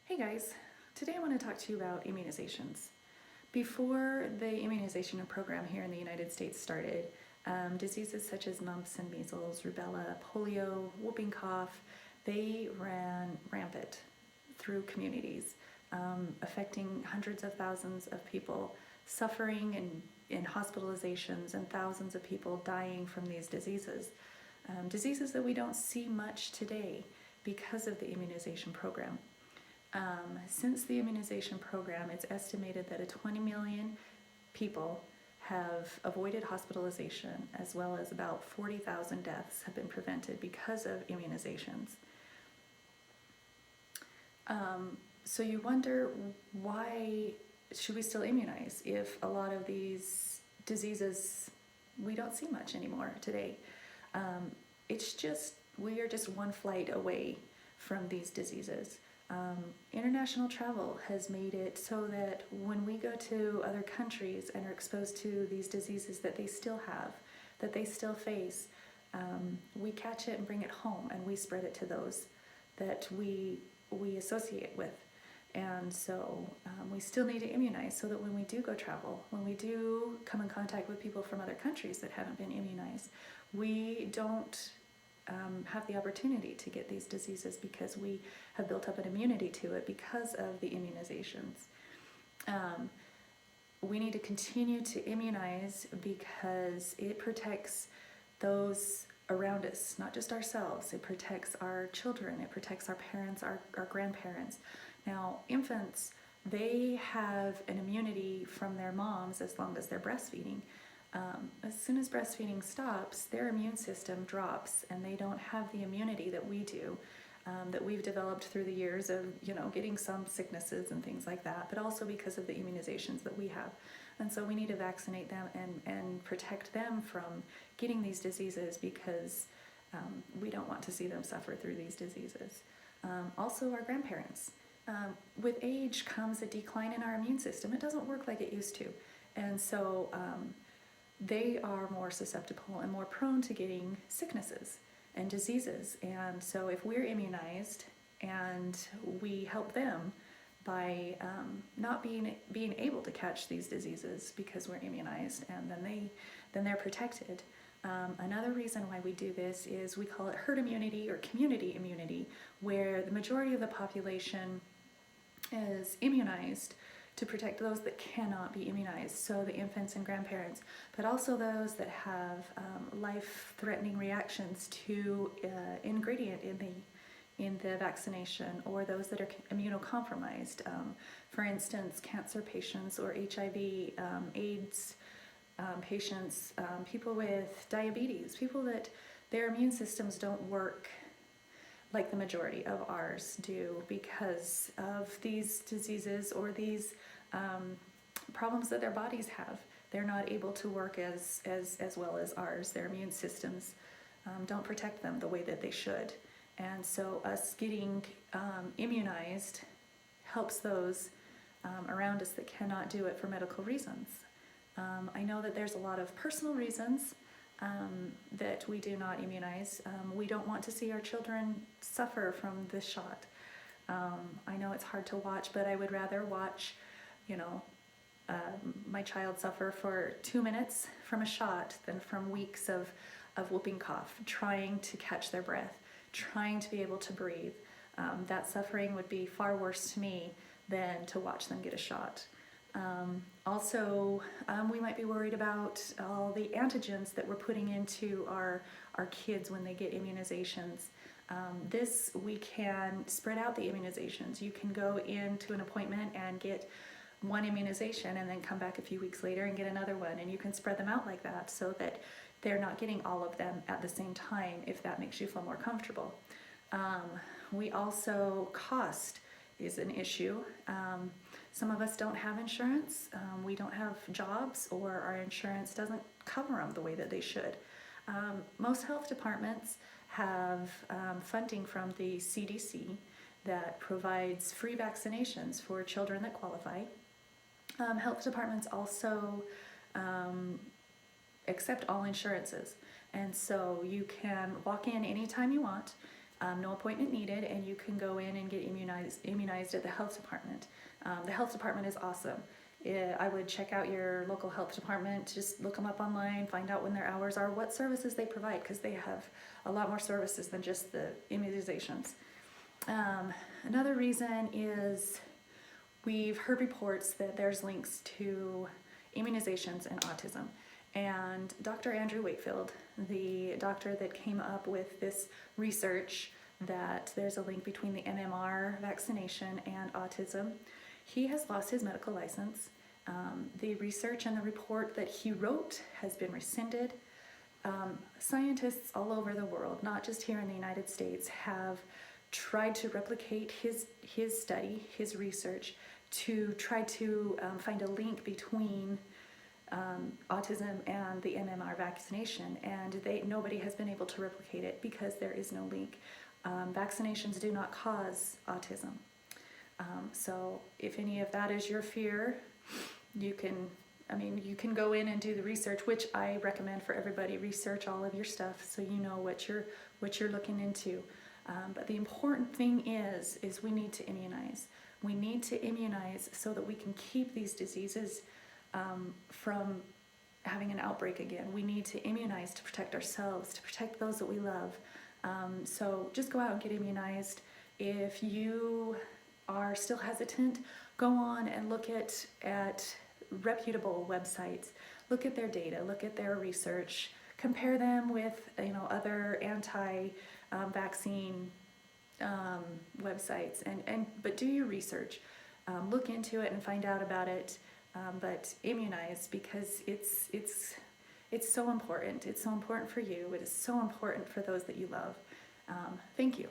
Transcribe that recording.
Hey guys, today I want to talk to you about immunizations. Before the immunization program here in the United States started, diseases such as mumps and measles, rubella, polio, whooping cough, they ran rampant through communities, affecting hundreds of thousands of people, suffering in hospitalizations, and thousands of people dying from these diseases. Diseases that we don't see much today because of the immunization program. Since the immunization program, it's estimated that 20 million people have avoided hospitalization, as well as about 40,000 deaths have been prevented because of immunizations. So you wonder, why should we still immunize if a lot of these diseases we don't see much anymore today? We are just one flight away from these diseases. International travel has made it so that when we go to other countries and are exposed to these diseases that they still have, that they still face, we catch it and bring it home, and we spread it to those that we associate with. And so we still need to immunize so that when we do go travel, when we do come in contact with people from other countries that haven't been immunized, we don't have the opportunity to get these diseases because we have built up an immunity to it because of the immunizations. We need to continue to immunize because it protects those around us, not just ourselves. It protects our children, it protects our parents, our grandparents. Now, infants, they have an immunity from their moms as long as they're breastfeeding. As soon as breastfeeding stops, their immune system drops, and they don't have the immunity that we do, that we've developed through the years of, getting some sicknesses and things like that, but also because of the immunizations that we have. And so we need to vaccinate them and protect them from getting these diseases because we don't want to see them suffer through these diseases. Also, our grandparents. With age comes a decline in our immune system. It doesn't work like it used to. And so they are more susceptible and more prone to getting sicknesses and diseases. And so if we're immunized and we help them by not being able to catch these diseases because we're immunized, and then they're protected. Another reason why we do this is we call it herd immunity or community immunity, where the majority of the population is immunized to protect those that cannot be immunized, so the infants and grandparents, but also those that have life-threatening reactions to ingredient in the vaccination, or those that are immunocompromised. For instance, cancer patients or HIV, AIDS patients, people with diabetes, people that their immune systems don't work like the majority of ours do because of these diseases or these problems that their bodies have. They're not able to work as well as ours. Their immune systems don't protect them the way that they should. And so us getting immunized helps those around us that cannot do it for medical reasons. I know that there's a lot of personal reasons that we do not immunize. We don't want to see our children suffer from this shot. I know it's hard to watch, but I would rather watch, my child suffer for 2 minutes from a shot than from weeks of whooping cough, trying to catch their breath, trying to be able to breathe. That suffering would be far worse to me than to watch them get a shot. Also, we might be worried about all the antigens that we're putting into our kids when they get immunizations. We can spread out the immunizations. You can go into an appointment and get one immunization and then come back a few weeks later and get another one, and you can spread them out like that so that they're not getting all of them at the same time, if that makes you feel more comfortable. We also, cost is an issue. Some of us don't have insurance, we don't have jobs, or our insurance doesn't cover them the way that they should. Most health departments have funding from the CDC that provides free vaccinations for children that qualify. Health departments also accept all insurances, and so you can walk in anytime you want No appointment needed, and you can go in and get immunized at the health department. The health department is awesome. I would check out your local health department, just look them up online, find out when their hours are, what services they provide, because they have a lot more services than just the immunizations. Another reason is we've heard reports that there's links to immunizations and autism. And Dr. Andrew Wakefield, the doctor that came up with this research that there's a link between the MMR vaccination and autism, he has lost his medical license. The research and the report that he wrote has been rescinded. Scientists all over the world, not just here in the United States, have tried to replicate his study, his research, to try to find a link between autism and the MMR vaccination, and nobody has been able to replicate it because there is no link. Vaccinations do not cause autism. So if any of that is your fear, you can go in and do the research, which I recommend for everybody. Research all of your stuff so you know what you're looking into. But the important thing is we need to immunize. We need to immunize so that we can keep these diseases from having an outbreak again. We need to immunize to protect ourselves, to protect those that we love. So just go out and get immunized. If you are still hesitant, go on and look at reputable websites. Look at their data, look at their research, compare them with other anti-vaccine websites, but do your research. Look into it and find out about it. But immunize, because it's so important. It's so important for you. It is so important for those that you love. Thank you.